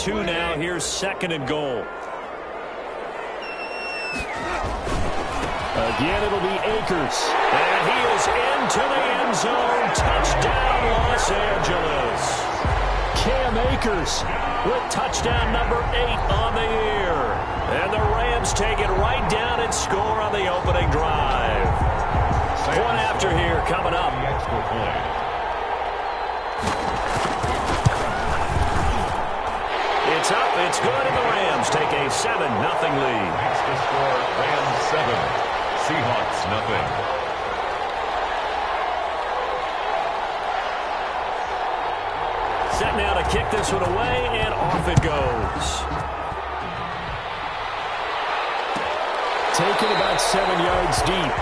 2 now. Here's 2nd and goal. Again, it'll be Akers. And he is into the end zone. Touchdown, Los Angeles. Cam Akers with touchdown number 8 on the year. And the Rams take it right down and score on the opening drive. One after here coming up. It's up, it's good, and the Rams take a 7-0 lead. Next to score, Rams 7, Seahawks nothing. Set now to kick this one away, and off it goes. Taken about 7 yards deep.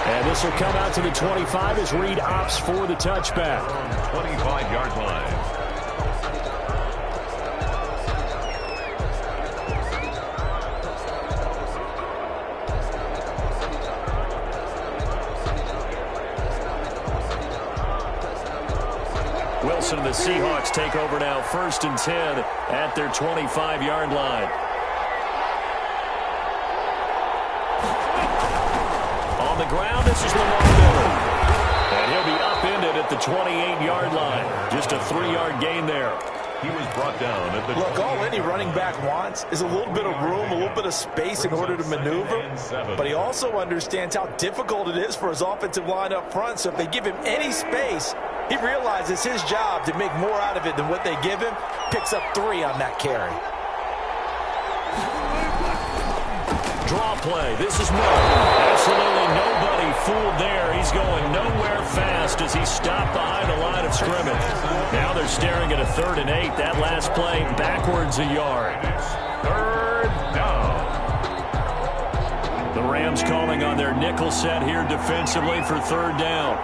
And this will come out to the 25 as Reed opts for the touchback. 25-yard line. Wilson and the Seahawks take over now, 1st and 10 at their 25-yard line. On the ground, this is Lamar Miller. And he'll be upended at the 28-yard line. Just a 3-yard gain there. He was brought down at the... Look, all any running back wants is a little bit of room, a little bit of space in order to maneuver. But he also understands how difficult it is for his offensive line up front. So if they give him any space, he realizes his job to make more out of it than what they give him. Picks up 3 on that carry. Draw play. This is Miller. Absolutely nobody fooled there. He's going nowhere fast as he stopped behind the line of scrimmage. Now they're staring at a 3rd and 8. That last play backwards a yard. 3rd down. The Rams calling on their nickel set here defensively for 3rd down.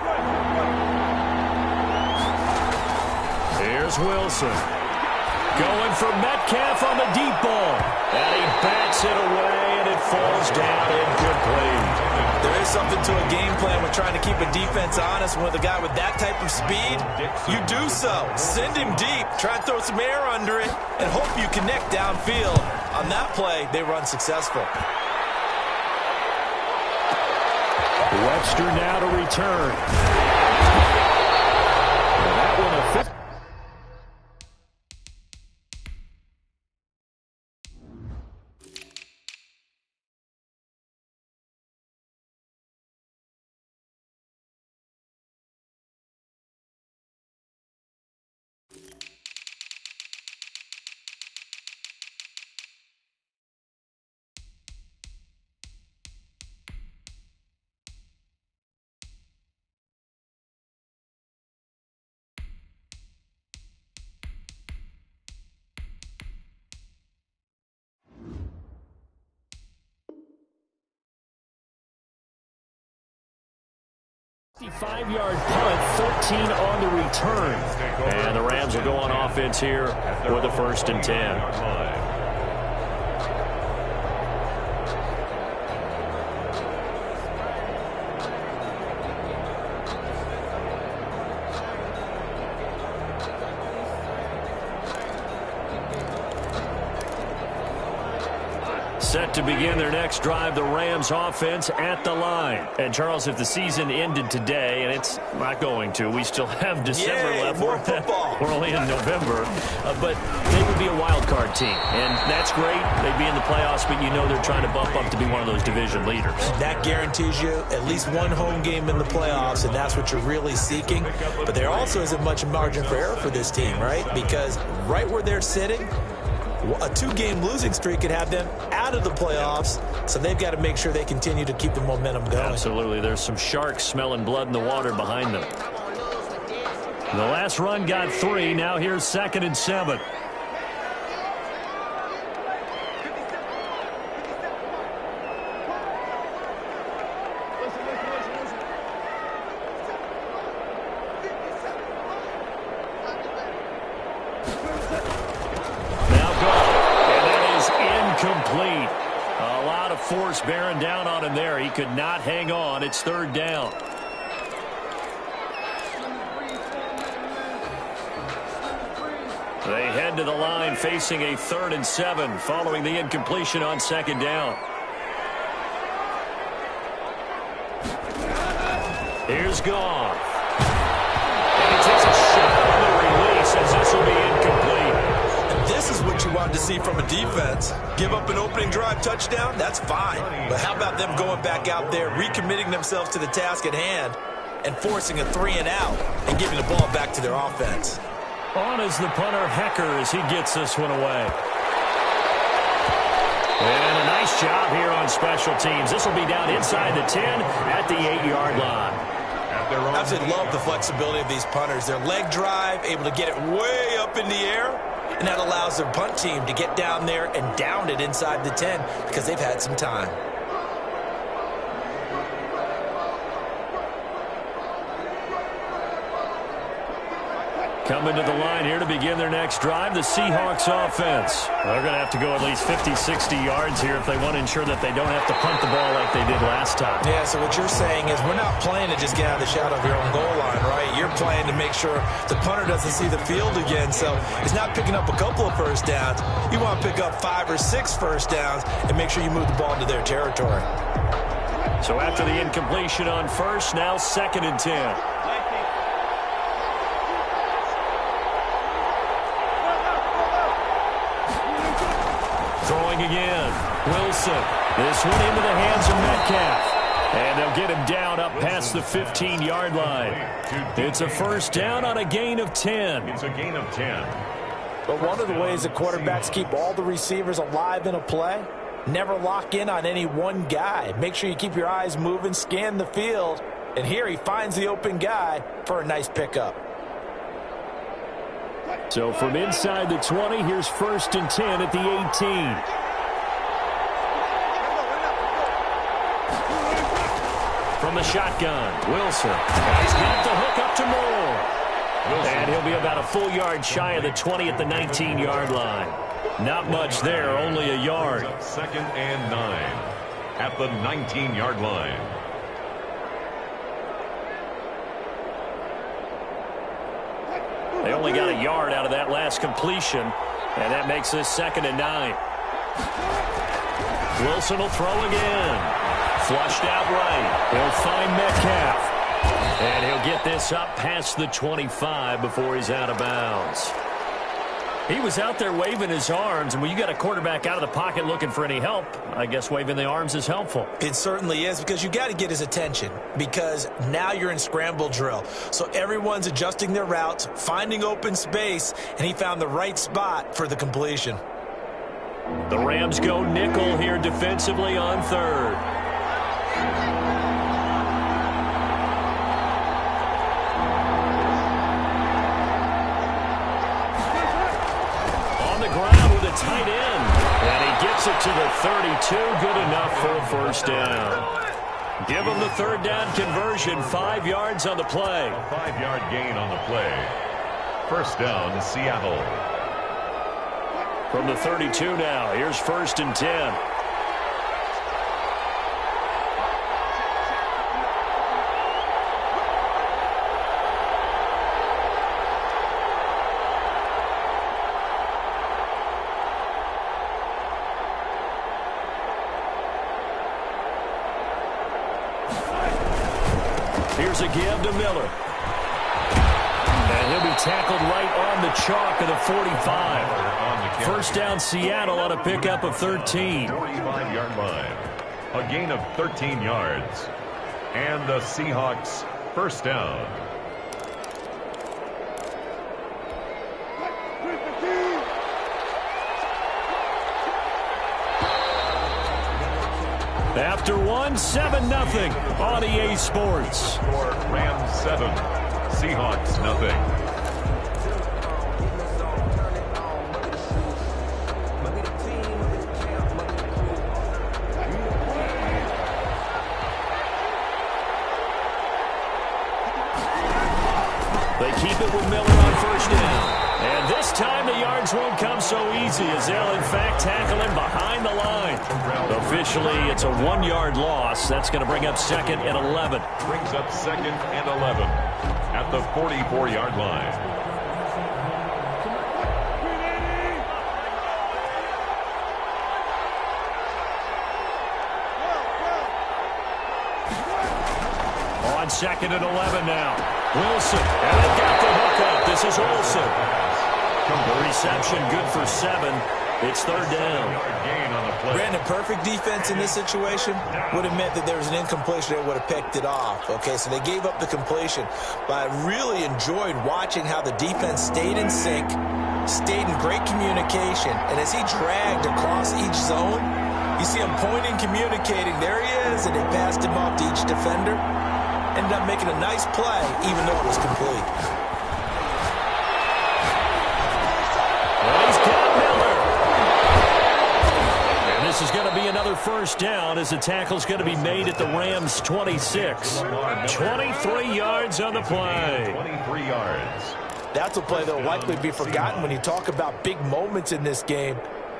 Here's Wilson. Going for Metcalf on the deep ball. And he backs it away, and it falls down incomplete. There is something to a game plan with trying to keep a defense honest. With a guy with that type of speed, you do so. Send him deep. Try and throw some air under it and hope you connect downfield. On that play, they run successful. Webster now to return. And that one a 50. 55-yard punt, 13 on the return. And the Rams will go on offense here with a 1st and 10. Set to begin their next drive, the Rams offense at the line. And, Charles, if the season ended today, and it's not going to, we still have December left. More football. We're only in November. But they would be a wild card team. And that's great. They'd be in the playoffs, but you know they're trying to bump up to be one of those division leaders. That guarantees you at least one home game in the playoffs, and that's what you're really seeking. But there also isn't much margin for error for this team, right? Because right where they're sitting, a 2-game losing streak could have them out of the playoffs, so they've got to make sure they continue to keep the momentum going. Absolutely. There's some sharks smelling blood in the water behind them. The last run got 3. Now here's 2nd and 7. Complete. A lot of force bearing down on him there. He could not hang on. It's 3rd down. They head to the line facing a 3rd and 7 following the incompletion on 2nd down. Here's Goff. And he takes a shot on the release as this will be incomplete. And this is what you want to see from a defense. Give up an opening drive touchdown, that's fine. But how about them going back out there, recommitting themselves to the task at hand, and forcing a 3-and-out and giving the ball back to their offense. On is the punter, Hecker, as he gets this one away. And a nice job here on special teams. This will be down inside the 10 at the 8-yard line. I absolutely love the flexibility of these punters. Their leg drive, able to get it way up in the air, and that allows their punt team to get down there and down it inside the 10 because they've had some time. Coming to the line here to begin their next drive, the Seahawks offense. They're going to have to go at least 50, 60 yards here if they want to ensure that they don't have to punt the ball like they did last time. Yeah, so what you're saying is we're not playing to just get out of the shadow of your own goal line, right? You're playing to make sure the punter doesn't see the field again, so it's not picking up a couple of first downs. You want to pick up 5 or 6 first downs and make sure you move the ball into their territory. So after the incompletion on 1st, now 2nd and 10. Throwing again. Wilson. This one into the hands of Metcalf. And they'll get him down up past the 15-yard line. It's a 1st down on a gain of 10. It's a gain of 10. But one of the ways that quarterbacks keep all the receivers alive in a play, never lock in on any one guy. Make sure you keep your eyes moving, scan the field. And here he finds the open guy for a nice pickup. So from inside the 20, here's 1st and 10 at the 18. From the shotgun, Wilson. He's got the hook up to Moore. And he'll be about a full yard shy of the 20 at the 19-yard line. Not much there, only a yard. 2nd and 9 at the 19-yard line. They only got a yard out of that last completion, and that makes this 2nd and 9. Wilson will throw again. Flushed out right. He'll find Metcalf. And he'll get this up past the 25 before he's out of bounds. He was out there waving his arms, and when you got a quarterback out of the pocket looking for any help, I guess waving the arms is helpful. It certainly is, because you got to get his attention, because now you're in scramble drill. So everyone's adjusting their routes, finding open space, and he found the right spot for the completion. The Rams go nickel here defensively on 3rd. Tight end, and he gets it to the 32. Good enough for a 1st down. Give him the 3rd down conversion. 5 yards on the play. A 5-yard gain on the play. 1st down, Seattle. From the 32 now, here's 1st and 10. Here's a give to Miller. And he'll be tackled right on the chalk of the 45. 1st down Seattle on a pickup of 13. 45-yard line. A gain of 13 yards. And the Seahawks 1st down. After 7-0 on EA Sports. Score Rams 7, Seahawks nothing. They keep it with Miller on 1st down. And this time the yards won't come so easy, as they'll in fact tackle him behind the line. Officially, it's a 1-yard loss. That's going to bring up 2nd and 11. Brings up 2nd and 11 at the 44-yard line. 2nd and 11 now. Wilson, and they got the hook up. This is Olsen. The reception good for 7. It's 3rd down. Brandon, perfect defense in this situation would have meant that there was an incompletion that would have picked it off. Okay, so they gave up the completion. But I really enjoyed watching how the defense stayed in sync, stayed in great communication. And as he dragged across each zone, you see him pointing, communicating. There he is, and they passed him off to each defender. Ended up making a nice play, even though it was complete. Well, he's got Miller. And this is going to be another 1st down as the tackle's going to be made at the Rams' 26. 23 yards on the play. 23 yards. That's a play that will likely be forgotten when you talk about big moments in this game.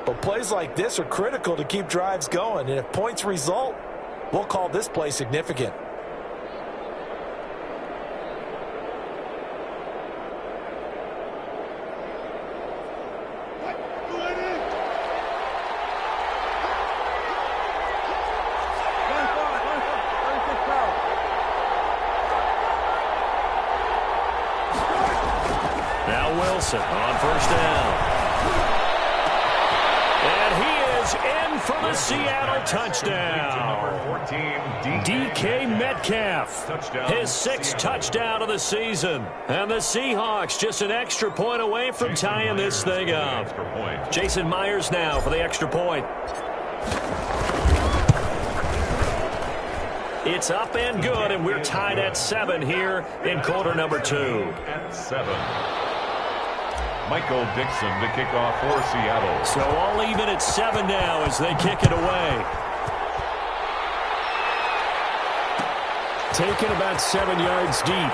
But plays like this are critical to keep drives going. And if points result, we'll call this play significant. Now Wilson on 1st down. And he is in for the Seattle touchdown. 14, DK Metcalf, his 6th touchdown of the season. And the Seahawks just an extra point away from tying this thing up. Jason Myers now for the extra point. It's up and good, and we're tied at 7 here in quarter number 2. At 7. Michael Dixon to kick off for Seattle. So all even at 7 now as they kick it away. Taken about 7 yards deep.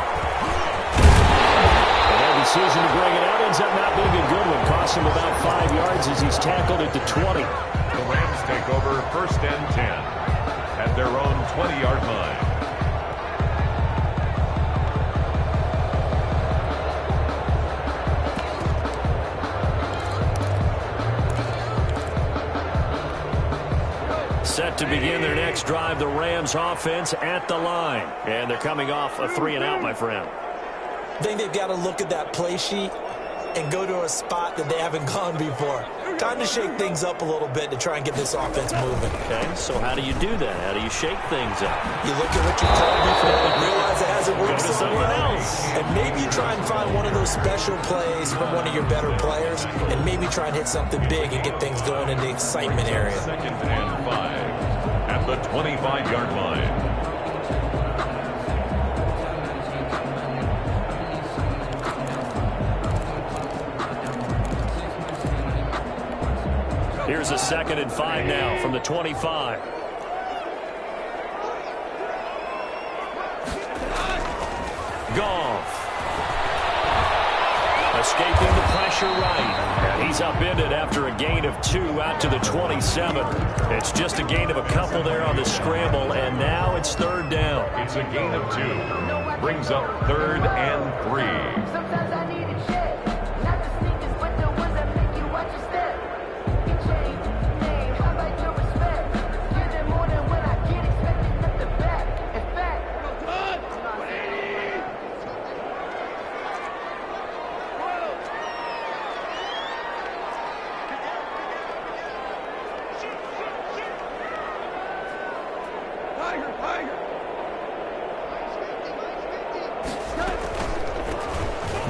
And the decision to bring it out ends up not being a good one. Cost him about 5 yards as he's tackled at the 20. The Rams take over 1st and 10 at their own 20-yard line. Set to begin their next drive, the Rams offense at the line. And they're coming off a 3-and-out, my friend. I think they've got to look at that play sheet and go to a spot that they haven't gone before. Time to shake things up a little bit to try and get this offense moving. Okay, so how do you do that? How do you shake things up? You look at what you called before and realize it hasn't worked Go to so something well. else. And maybe you try and find one of those special plays from one of your better players and maybe try and hit something big and get things going in the excitement area. 2nd and 5 at the 25-yard line. Here's a 2nd and 5 now from the 25. Goff. Escaping the pressure right. And he's upended after a gain of 2 out to the 27. It's just a gain of a couple there on the scramble, and now it's 3rd down. It's a gain of 2. Brings up 3rd and 3. Sometimes I need a check. Not the sneakers, but the ones that make you watch your step. You change name, how about your respect? Give them more than what I get, expecting nothing back. In fact,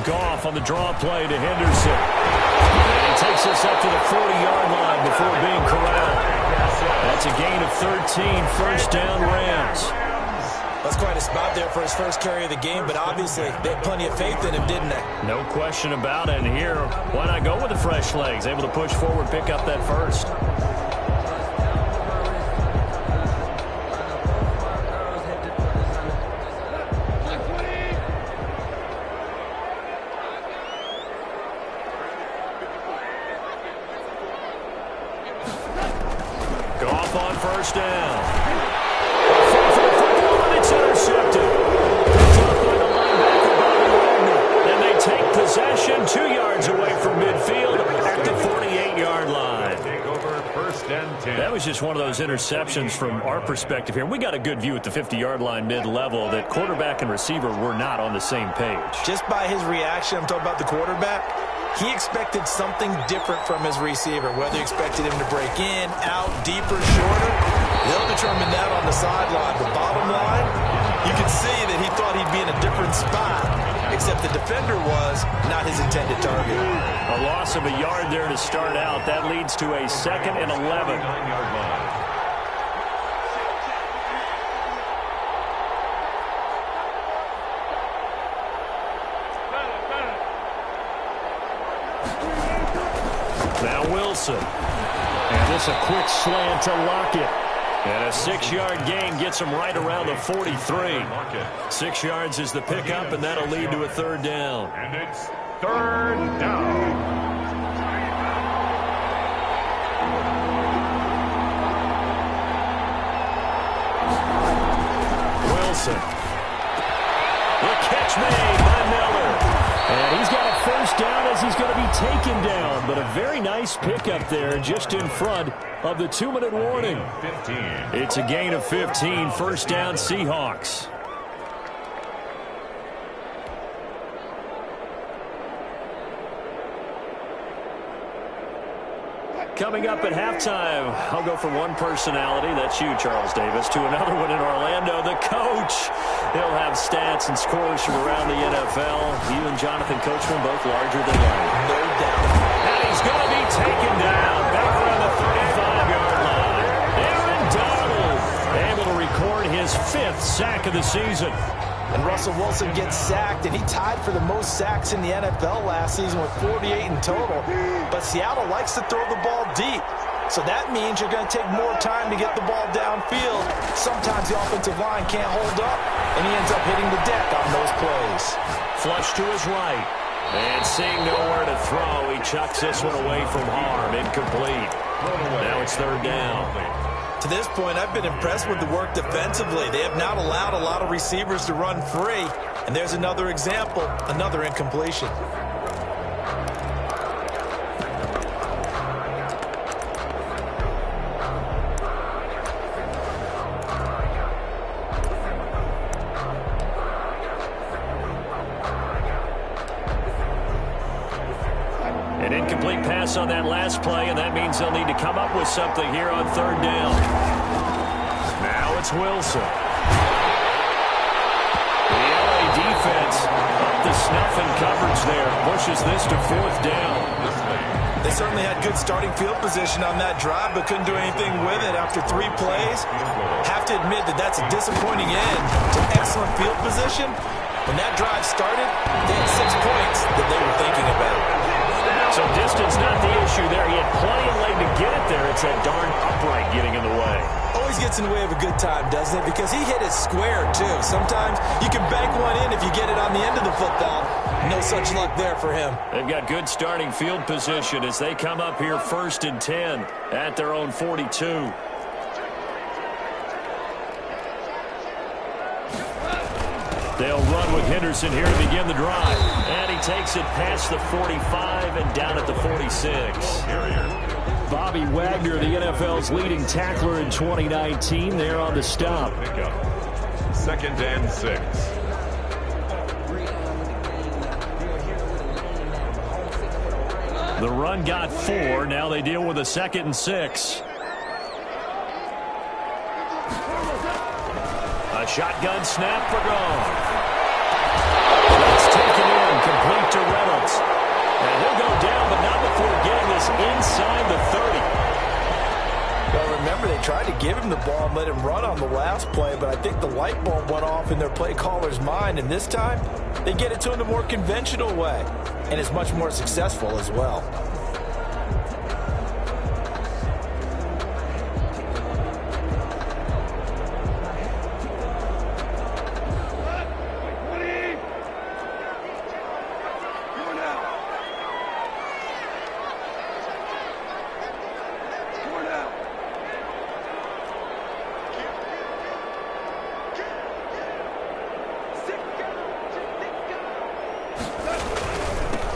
Goff on the draw play to Henderson. And he takes us up to the 40-yard line before being corralled. That's a gain of 13, 1st down Rams. That's quite a spot there for his first carry of the game, but obviously they had plenty of faith in him, didn't they? No question about it. And here, why not go with the fresh legs? Able to push forward, pick up that first. Goff on 1st down. It's intercepted. Picked up by the linebacker, Bobby Wagner. And they take possession 2 yards away from midfield at the 48-yard line. Take over 1st First and 10. That was just one of those interceptions from our perspective here. We got a good view at the 50-yard line mid-level that quarterback and receiver were not on the same page. Just by his reaction, I'm talking about the quarterback, he expected something different from his receiver, whether he expected him to break in, out, deeper, shorter. They'll determine that on the sideline. The bottom line, you can see that he thought he'd be in a different spot, except the defender was not his intended target. A loss of a yard there to start out. That leads to a 2nd and 11. 9-yard line. Now Wilson. And this a quick slant to Lockett. And a 6-yard gain gets him right around the 43. 6 yards is the pickup, and that'll lead to a 3rd down. And it's 3rd down. Wilson. The catch made by Miller. And he's got a 1st down as he's going to be taken down. But a very nice pickup there just in front of the 2-minute warning. 15. It's a gain of 15. 1st down, Seahawks. Coming up at halftime, I'll go from one personality, that's you, Charles Davis, to another one in Orlando, the coach. He'll have stats and scores from around the NFL. You and Jonathan Coachman both larger than life. No doubt. And he's going to be taken down back around the 35-yard line. Aaron Donald able to record his 5th sack of the season. And Russell Wilson gets sacked, and he tied for the most sacks in the NFL last season with 48 in total. But Seattle likes to throw the ball deep. So that means you're going to take more time to get the ball downfield. Sometimes the offensive line can't hold up, and he ends up hitting the deck on those plays. Flush to his right. And seeing nowhere to throw, he chucks this one away from harm. Incomplete. Now it's 3rd down. To this point, I've been impressed with the work defensively. They have not allowed a lot of receivers to run free. And there's another example, another incompletion. An incomplete pass on that last play, and that means they'll need to come up with something here on 3rd down. Now it's Wilson. The LA defense up to snuff in coverage there. Pushes this to 4th down. They certainly had good starting field position on that drive, but couldn't do anything with it after 3 plays. Have to admit that that's a disappointing end to excellent field position. When that drive started, they had 6 points that they were thinking about. So distance not the issue there. He had plenty of leg to get it there. It's that darn upright getting in the way. Always gets in the way of a good time, doesn't it? Because he hit it square, too. Sometimes you can bank one in if you get it on the end of the football. No such luck there for him. They've got good starting field position as they come up here 1st and 10 at their own 42. They'll run with Henderson here to begin the drive. And he takes it past the 45 and down at the 46. Bobby Wagner, the NFL's leading tackler in 2019, there on the stop. 2nd and 6. The run got 4. Now they deal with a 2nd and 6. A shotgun snap for Gone. That's taken in, complete to Reynolds. And he'll go down, but not before getting this inside the 30. Well, remember, they tried to give him the ball and let him run on the last play, but I think the light bulb went off in their play caller's mind, and this time, they get it to him the more conventional way, and it's much more successful as well.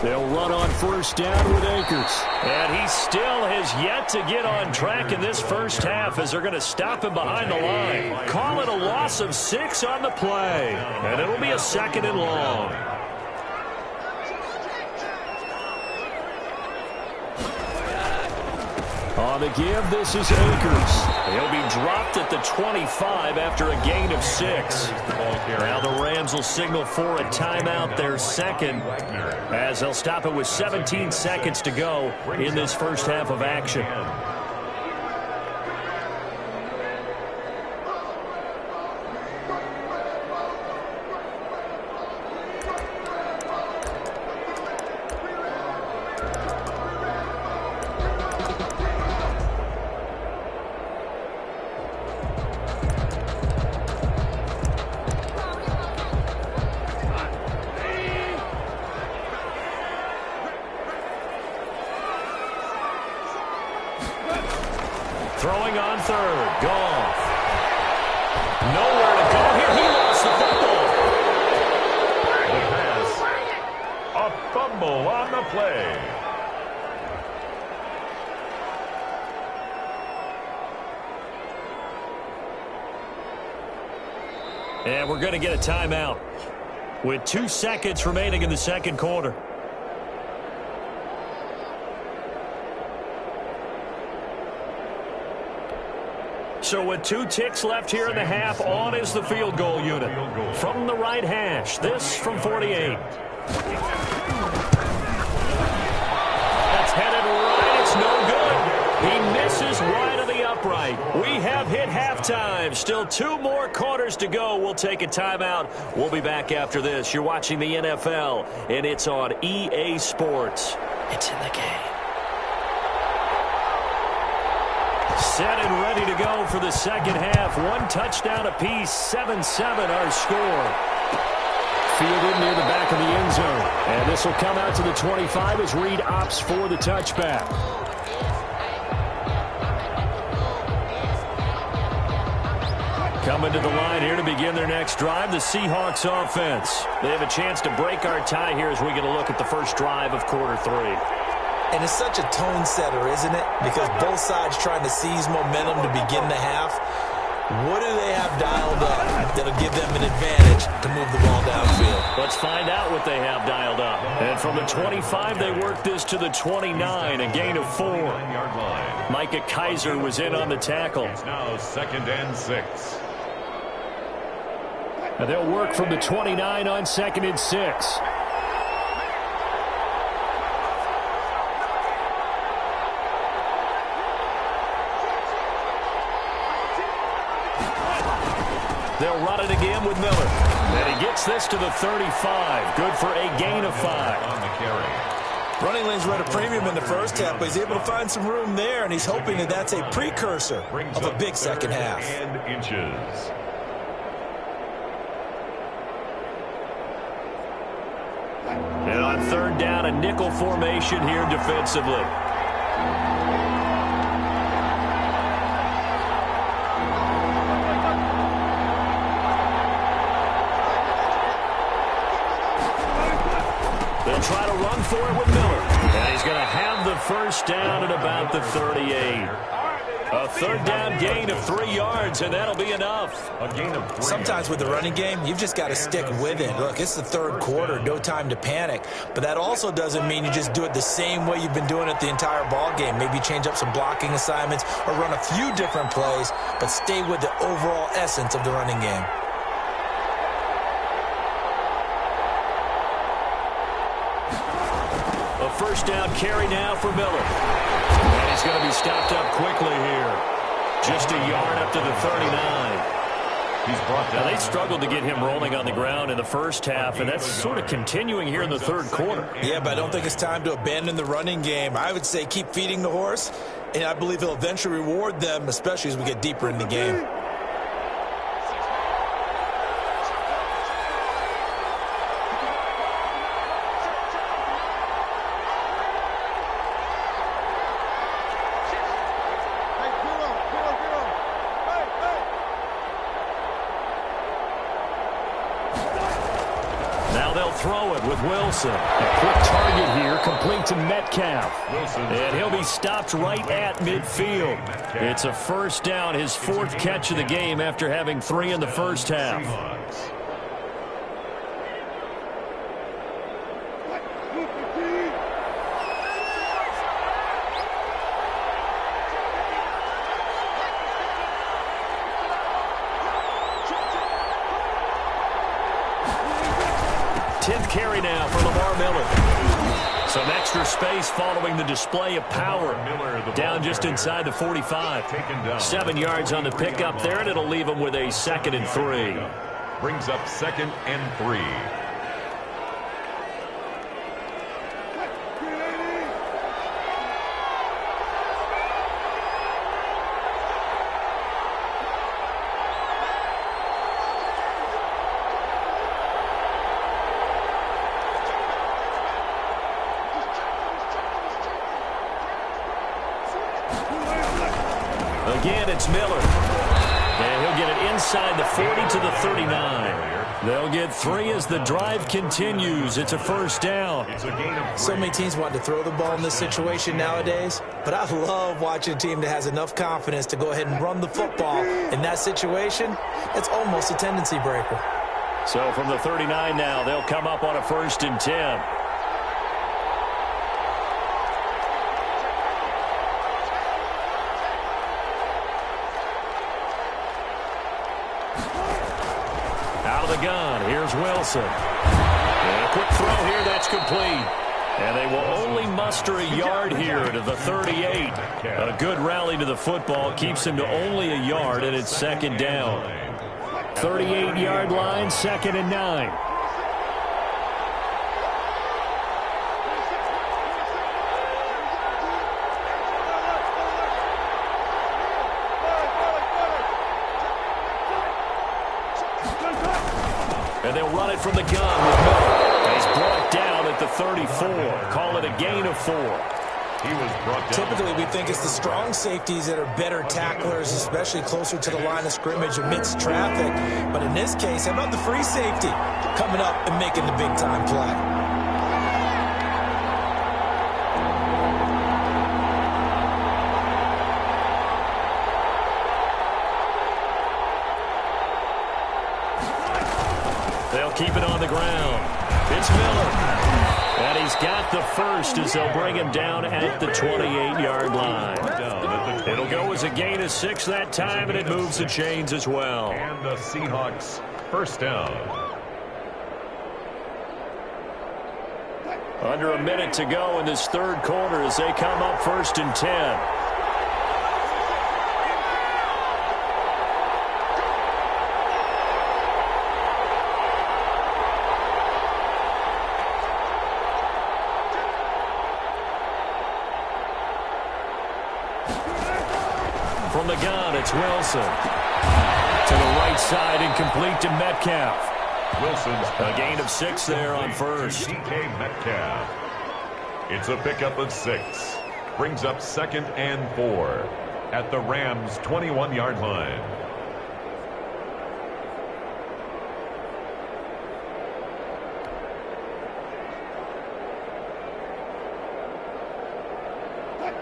They'll run on first down with Akers. And he still has yet to get on track in this first half as they're going to stop him behind the line. Call it a loss of 6 on the play. And it'll be a 2nd and long. On the give, this is Akers. He'll be dropped at the 25 after a gain of 6. Now the Rams will signal for a timeout, their second, as they'll stop it with 17 seconds to go in this first half of action. Throwing on third. Goff. Nowhere to go here. He lost the football. The pass. A fumble on the play. And we're going to get a timeout with 2 seconds remaining in the second quarter. So with 2 ticks left here in the half, on is the field goal unit. From the right hash, this from 48. That's headed right. It's no good. He misses wide of the upright. We have hit halftime. Still 2 more quarters to go. We'll take a timeout. We'll be back after this. You're watching the NFL, and it's on EA Sports. It's in the game. Set and ready to go for the second half. 1 touchdown apiece, 7-7 our score. Fielded near the back of the end zone. And this will come out to the 25 as Reed opts for the touchback. Coming to the line here to begin their next drive, the Seahawks offense. They have a chance to break our tie here as we get a look at the first drive of quarter 3. And it's such a tone setter, isn't it? Because both sides trying to seize momentum to begin the half. What do they have dialed up that'll give them an advantage to move the ball downfield? Let's find out what they have dialed up. And from the 25, they work this to the 29, a gain of 4. Micah Kaiser was in on the tackle. It's now 2nd and 6. And they'll work from the 29 on 2nd and 6. They'll run it again with Miller. And he gets this to the 35. Good for a gain of 5. On the carry. Running lanes were at a premium in the first half, but he's able to find some room there, and he's hoping that that's a precursor of a big second half. And inches. And on 3rd down, a nickel formation here defensively. They'll try to run for it with Miller. And he's going to have the first down at about the 38. A 3rd down gain of 3 yards, and that'll be enough. A gain of 3. Sometimes with the running game, you've just got to stick with it. Look, it's the 3rd quarter, no time to panic. But that also doesn't mean you just do it the same way you've been doing it the entire ball game. Maybe change up some blocking assignments or run a few different plays, but stay with the overall essence of the running game. A first down carry now for Miller. And he's going to be stopped up quickly here. Just a yard up to the 39. He's brought down. Now, they struggled to get him rolling on the ground in the first half, and that's sort of continuing here in the 3rd quarter. Yeah, but I don't think it's time to abandon the running game. I would say keep feeding the horse, and I believe he'll eventually reward them, especially as we get deeper in the game. throw it with Wilson. A quick target here, complete to Metcalf. And he'll be stopped right at midfield. It's a first down, his fourth catch of the game after having 3 in the first half. Carry now for Lamar Miller. Some extra space following the display of power. Down just inside the 45. 7 yards on the pickup there, and it'll leave him with a 2nd and 3. Brings up 2nd and 3. Again, it's Miller. And he'll get it inside the 40 to the 39. They'll get 3 as the drive continues. It's a first down. So many teams want to throw the ball in this situation nowadays, but I love watching a team that has enough confidence to go ahead and run the football. In that situation, it's almost a tendency breaker. So from the 39 now, they'll come up on a 1st and 10. Gun. Here's Wilson. And a quick throw here. That's complete. And they will only muster a yard here to the 38. A good rally to the football keeps him to only a yard, and it's 2nd down. 38-yard line, 2nd and 9. And they'll run it from the gun with Miller. He's brought down at the 34. Call it a gain of 4. He was brought down. Typically, we think it's the strong safeties that are better tacklers, especially closer to the line of scrimmage amidst traffic. But in this case, how about the free safety coming up and making the big-time play? They'll keep it on the ground. It's Miller. And he's got the first as they'll bring him down at the 28-yard line. It'll go as a gain of 6 that time, and it moves the chains as well. And the Seahawks first down. Under a minute to go in this 3rd quarter as they come up 1st and 10. From the gun, it's Wilson. To the right side and complete to Metcalf. Wilson's a gain of 6 there on first. DK Metcalf. It's a pickup of 6. Brings up 2nd and 4 at the Rams' 21-yard line.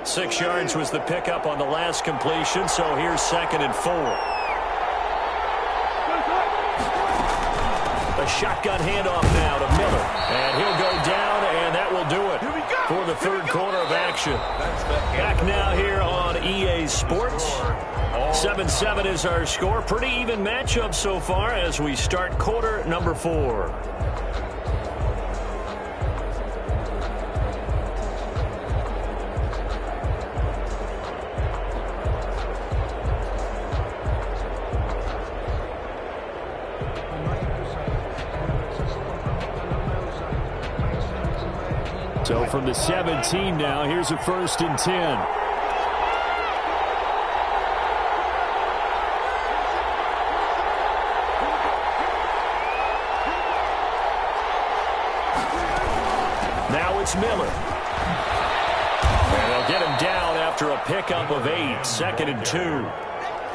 Six yards was the pickup on the last completion, so here's 2nd and 4. A shotgun handoff now to Miller, and he'll go down, and that will do it for the 3rd quarter of action. Back now here on EA Sports. 7-7 is our score. Pretty even matchup so far as we start quarter number 4. So from the 17 now, here's a 1st and 10. Now it's Miller. And they'll get him down after a pickup of 8, 2nd and 2.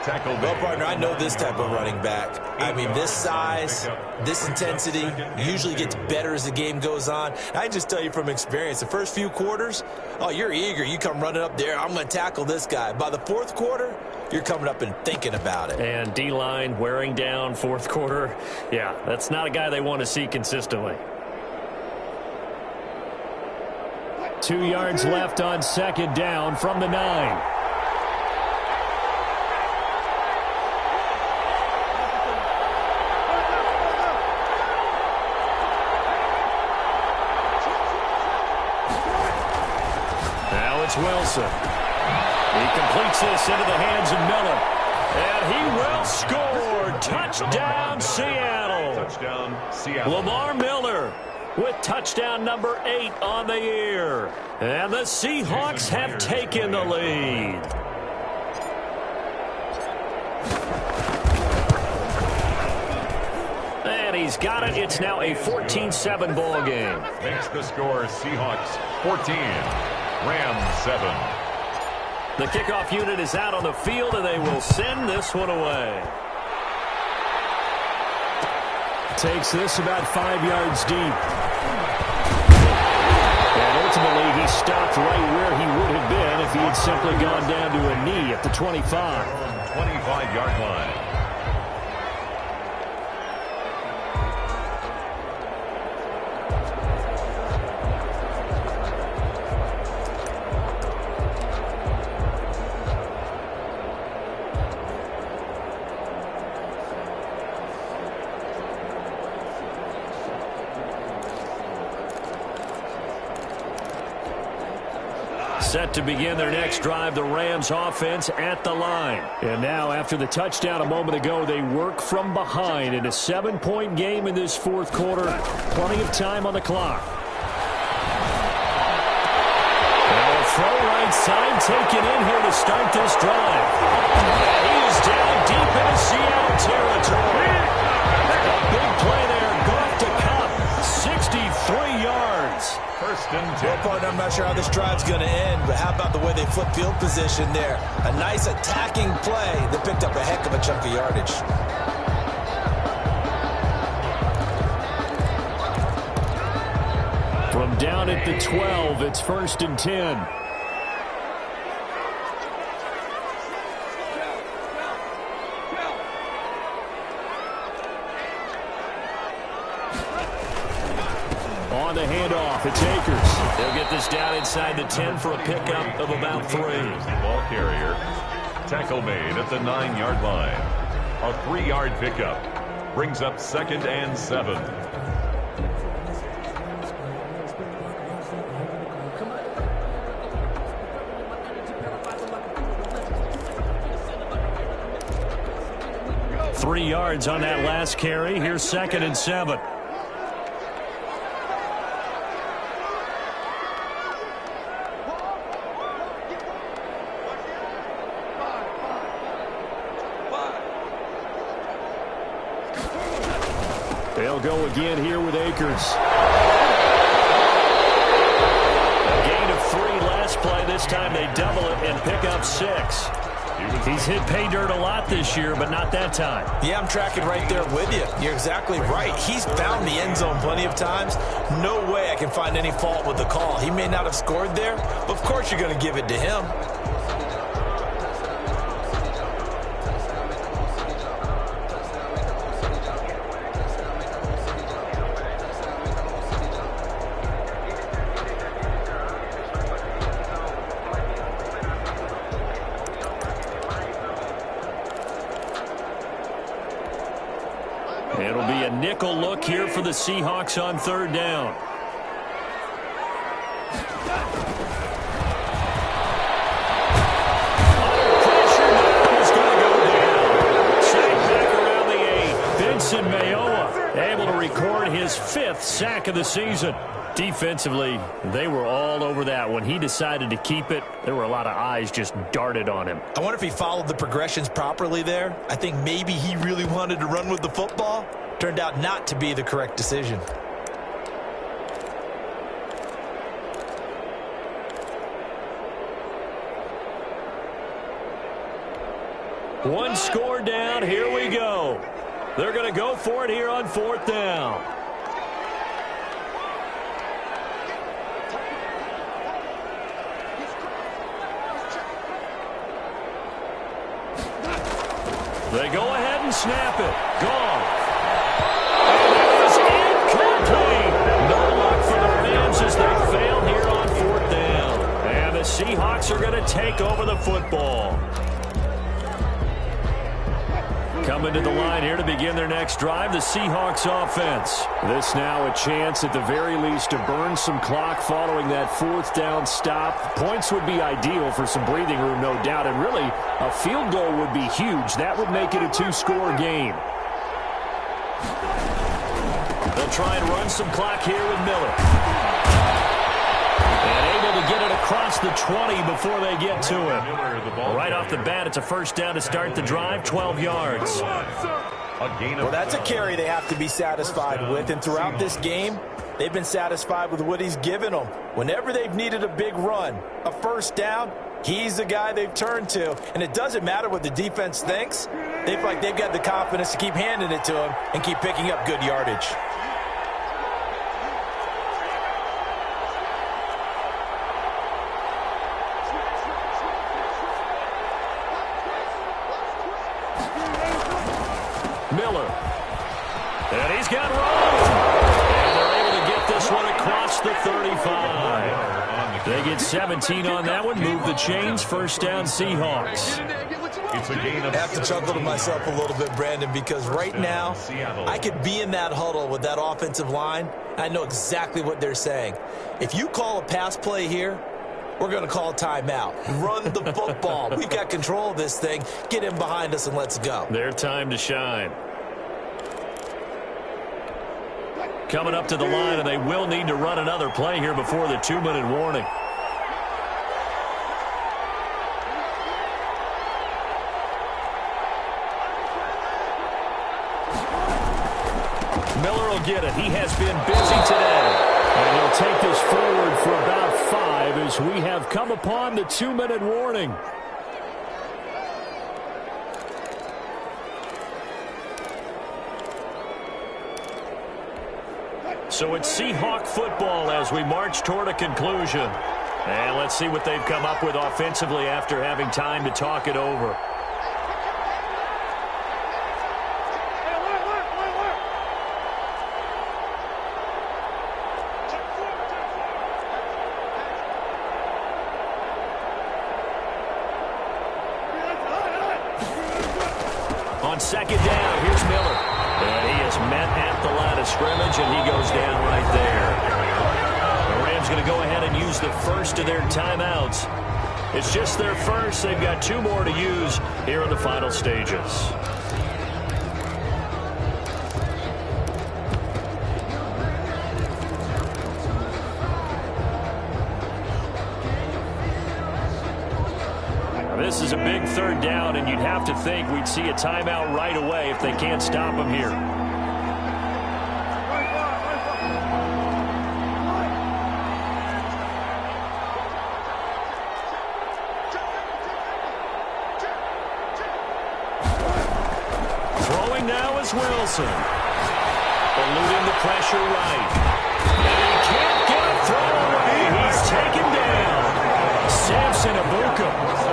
Tackle Well, made. partner, I know this type of running back. I mean, this size, this intensity usually gets better as the game goes on. I just tell you from experience, the first few quarters, oh, you're eager. You come running up there, I'm going to tackle this guy. By the fourth quarter, you're coming up and thinking about it. And D-line wearing down fourth quarter. Yeah, that's not a guy they want to see consistently. 2 yards left on second down from the 9. Wilson. He completes this into the hands of Miller. And he will score. Touchdown, Seattle. Touchdown, Seattle. Lamar Miller with touchdown number 8 on the year. And the Seahawks have taken the lead. And he's got it. It's now a 14-7 ball game. Makes the score Seahawks 14. Rams 7. The kickoff unit is out on the field, and they will send this one away. Takes this about 5 yards deep. And ultimately, he stopped right where he would have been if he had simply gone down to a knee at the 25. 25-yard line. Set to begin their next drive, the Rams offense at the line. And now after the touchdown a moment ago, they work from behind in a 7-point game in this fourth quarter. Plenty of time on the clock. Now a throw right side taken in here to start this drive. He is down deep into Seattle territory. A big play there, Goff to Cup, 63 yards. First and 10. Well, partner, I'm not sure how this drive's going to end, but how about the way they flip field position there? A nice attacking play that picked up a heck of a chunk of yardage. From down at the 12, it's first and 10. On the handoff, it's Akers. They'll get this down inside the 10 for a pickup of about 3. The ball carrier. Tackle made at the 9-yard line. A 3-yard pickup. Brings up second and 7. Three yards on that last carry. Here's second and 7. They'll go again here with Akers. A gain of 3 last play. This time they double it and pick up 6. He's hit pay dirt a lot this year, but not that time. Yeah, I'm tracking right there with you. You're exactly right. He's found the end zone plenty of times. No way I can find any fault with the call. He may not have scored there, but of course you're going to give it to him. It'll be a nickel look here for the Seahawks on third down. Pressure now is going to go down. Sack back around the 8. Benson Mayowa able to record his 5th sack of the season. Defensively, they were all over that. When he decided to keep it, there were a lot of eyes just darted on him. I wonder if he followed the progressions properly there. I think maybe he really wanted to run with the football. Turned out not to be the correct decision. One score down. Here we go. They're going to go for it here on 4th down. They go ahead and snap it. Gone. And it is incomplete. No luck for the Rams as they fail here on 4th down. And the Seahawks are going to take over the football. Coming to the line here to begin their next drive, the Seahawks offense. This now a chance at the very least to burn some clock following that 4th down stop. Points would be ideal for some breathing room, no doubt, and really a field goal would be huge. That would make it a 2-score game. They'll try and run some clock here with Miller. And able to get it across the 20 before they get to him. Right off the bat, it's a 1st down to start the drive, 12 yards. Well, that's a carry they have to be satisfied with, and throughout this game, they've been satisfied with what he's given them. Whenever they've needed a big run, a 1st down, he's the guy they've turned to, and it doesn't matter what the defense thinks. They've got the confidence to keep handing it to him and keep picking up good yardage. Miller. And he's got room. And they're able to get this one across the 35. They get 17 on that one. Move the chains. 1st down, Seahawks. It's a gain of I have to chuckle to myself a little bit, Brandon, because right now I could be in that huddle with that offensive line. I know exactly what they're saying. If you call a pass play here, we're going to call a timeout. Run the football. We've got control of this thing. Get in behind us and let's go. Their time to shine. Coming up to the line, and they will need to run another play here before the 2-minute warning. Miller will get it. He has been busy today. And he'll take this forward for about 5 as we have come upon the 2-minute warning. So it's Seahawk football as we march toward a conclusion. And let's see what they've come up with offensively after having time to talk it over. On 2nd down, here's Miller. And he is met at the line of scrimmage, and he goes down right there. The Rams going to go ahead and use the first of their timeouts. It's just their first. They've got 2 more to use here in the final stages. This is a big 3rd down, and you'd have to think we'd see a timeout right away if they can't stop him here. Throwing now is Wilson. Eluding the pressure right. And he can't get a throw away. He's taken down. Samson Abuka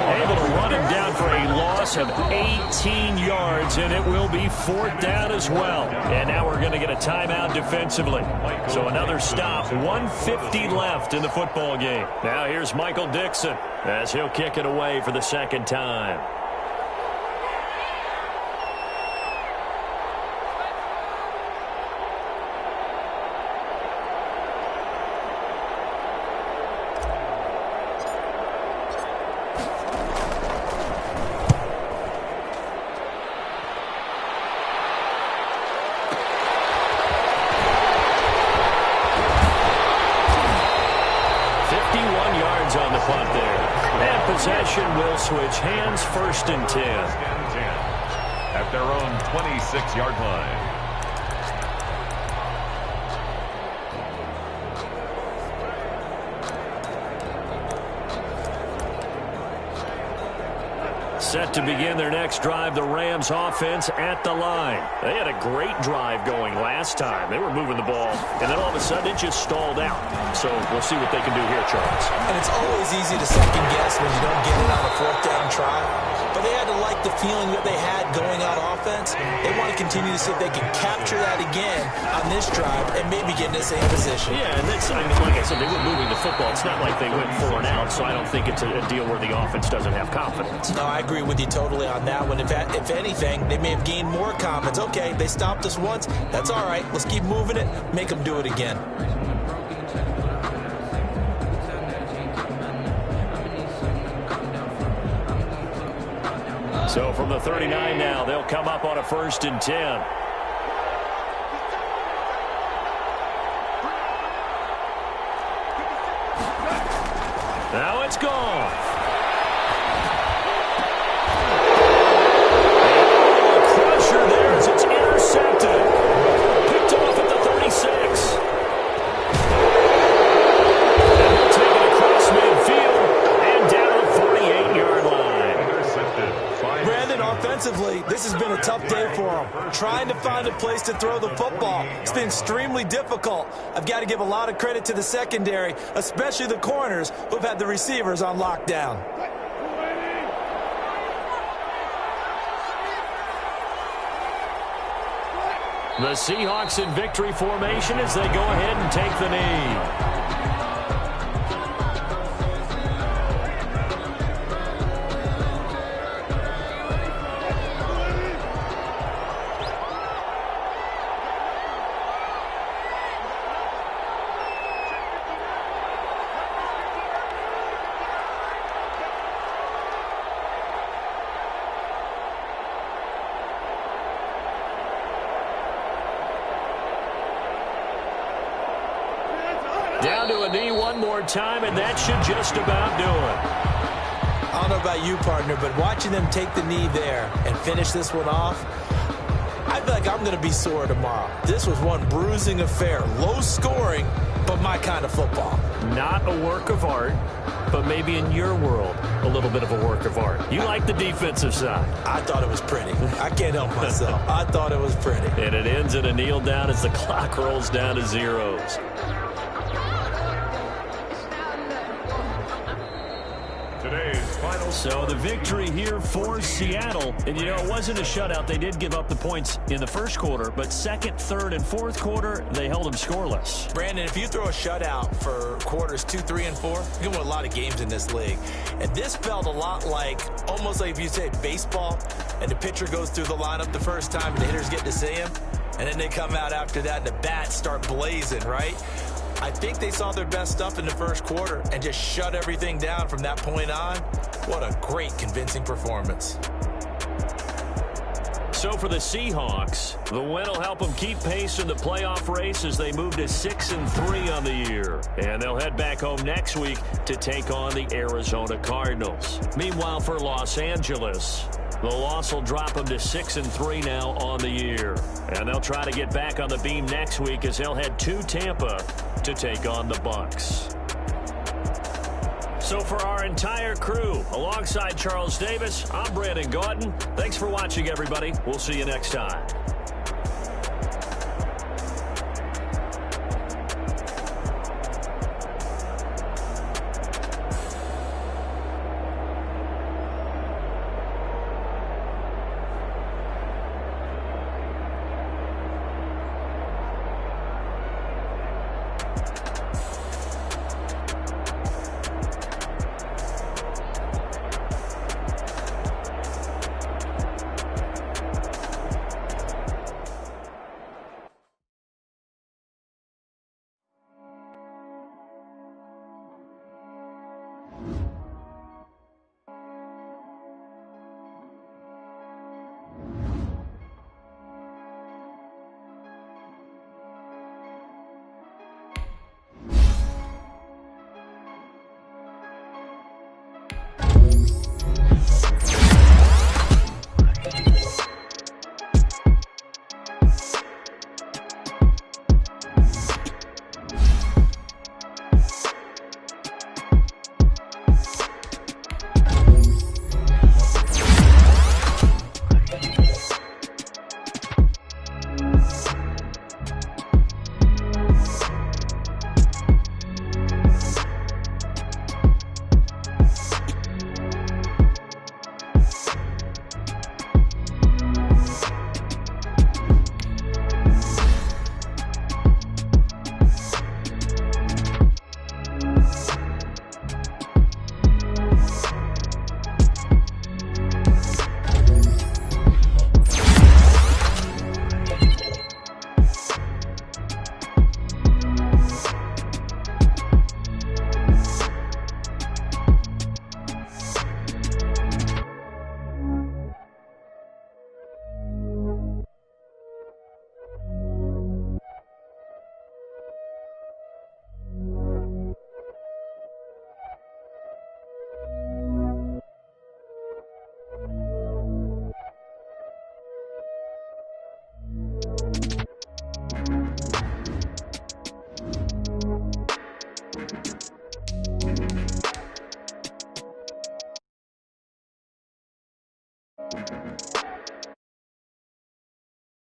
able to run him down for a loss of 18 yards, and it will be 4th down as well. And now we're going to get a timeout defensively. So another stop, 1:50 left in the football game. Now here's Michael Dixon as he'll kick it away for the 2nd time. On the punt there. And possession will switch hands, 1st and 10. At their own 26-yard line. Set to begin their next drive, the Rams offense at the line. They had a great drive going last time. They were moving the ball, and then all of a sudden it just stalled out. So we'll see what they can do here, Charles. And it's always easy to second guess when you don't get it on a fourth down try. But they had to like the feeling that they had going on offense. They want to continue to see if they can capture that again on this drive and maybe get in the same position. Yeah, and that's, I mean, like I said, they were moving the football. It's not like they went 4 and out, so I don't think it's a deal where the offense doesn't have confidence. No, I agree with you totally on that one. If anything, they may have gained more confidence. Okay, they stopped us once. That's all right. Let's keep moving it. Make them do it again. So from the 39 now, they'll come up on a 1st and 10. Now it's gone. Crusher there as it's intercepted. Picked off at the 36. And they'll take it across midfield and down the 48-yard line. Intercepted. Brandon, offensively, this has been a tough day for them. Trying to find a place to throw the football. It's been extremely difficult. I've got to give a lot of credit to the secondary, especially the corners who've had the receivers on lockdown. The Seahawks in victory formation as they go ahead and take the knee. Down to a knee one more time, and that should just about do it. I don't know about you, partner, but watching them take the knee there and finish this one off, I feel like I'm going to be sore tomorrow. This was one bruising affair. Low scoring, but my kind of football. Not a work of art, but maybe in your world, a little bit of a work of art. You like the defensive side. I thought it was pretty. I can't help myself. I thought it was pretty. And it ends in a kneel down as the clock rolls down to zeros. So the victory here for Seattle. And, you know, it wasn't a shutout. They did give up the points in the first quarter, but second, third, and fourth quarter, they held them scoreless. Brandon, if you throw a shutout for quarters 2, 3, and 4, you can win a lot of games in this league. And this felt a lot like, almost like if you say baseball, and the pitcher goes through the lineup the first time, and the hitters get to see him, and then they come out after that, and the bats start blazing, right? I think they saw their best stuff in the first quarter and just shut everything down from that point on. What a great, convincing performance. So for the Seahawks, the win will help them keep pace in the playoff race as they move to 6-3 on the year. And they'll head back home next week to take on the Arizona Cardinals. Meanwhile, for Los Angeles, the loss will drop them to 6-3 now on the year. And they'll try to get back on the beam next week as they'll head to Tampa to take on the Bucs. So for our entire crew, alongside Charles Davis, I'm Brandon Gordon. Thanks for watching, everybody. We'll see you next time.